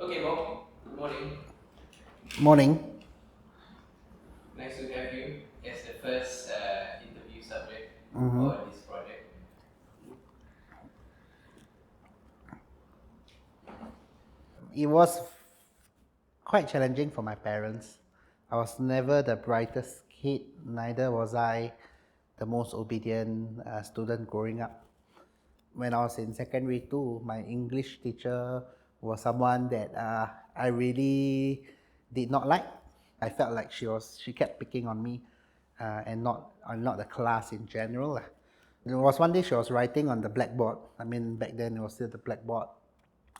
Okay, Bob. Good morning. Morning. Nice to have you as the first interview subject Mm-hmm. for this project. It was quite challenging for my parents. I was never the brightest kid, neither was I the most obedient student growing up. When I was in secondary two, my English teacher was someone that I really did not like. I felt like she kept picking on me, and not the class in general lah. There was one day she was writing on the blackboard. I mean, back then it was still the blackboard,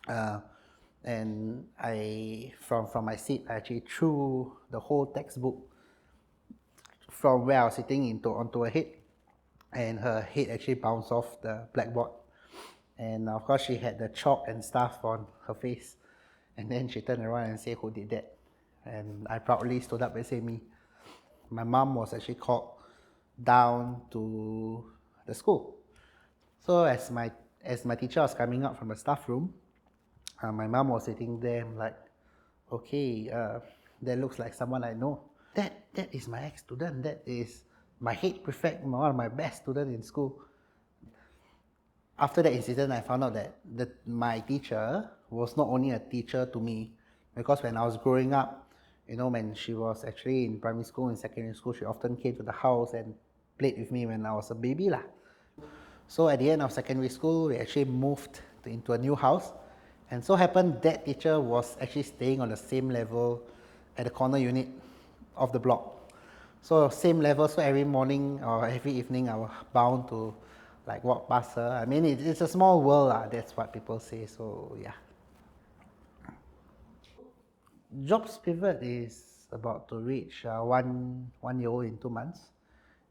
uh, and from my seat I actually threw the whole textbook from where I was sitting onto her head, and her head actually bounced off the blackboard. And of course, she had the chalk and stuff on her face. And then she turned around and said, "Who did that?" And I proudly stood up and said, "Me." My mom was actually called down to the school. So as my teacher was coming out from the staff room, my mom was sitting there. I'm like, "Okay, that looks like someone I know. That is my ex-student. That is my head prefect, one of my best students in school." After that incident, I found out that my teacher was not only a teacher to me, because when I was growing up, when she was actually in primary school and secondary school, she often came to the house and played with me when I was a baby lah. So at the end of secondary school, we actually moved into a new house, and so happened that teacher was actually staying on the same level at the corner unit of the block. So same level, so every morning or every evening I was bound to like walk past her. I mean, it's a small world lah, that's what people say, so yeah. Jobs pivot is about to reach 1 year old in 2 months,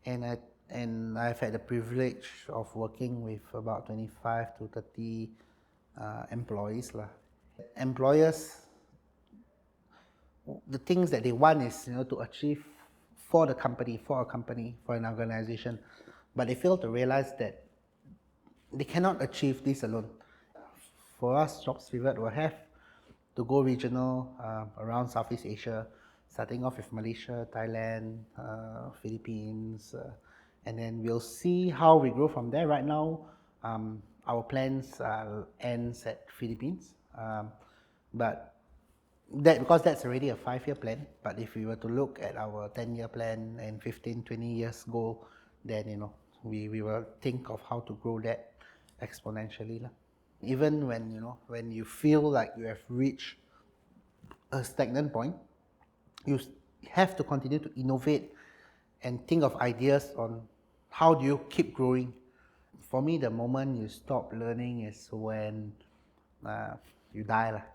and I've had the privilege of working with about 25 to 30 employees lah. Employers, the things that they want is to achieve for the company, for a company, for an organization, but they fail to realize that they cannot achieve this alone. For us, Jobs Pivot will have to go regional around Southeast Asia, starting off with Malaysia, Thailand, Philippines, and then we'll see how we grow from there. Right now, our plans ends at Philippines, but because that's already a 5-year plan. But if we were to look at our 10-year plan and 15, 20 years goal, then we will think of how to grow that exponentially lah. Even when you feel like you have reached a stagnant point, you have to continue to innovate and think of ideas on how do you keep growing. For me, the moment you stop learning is when you die lah.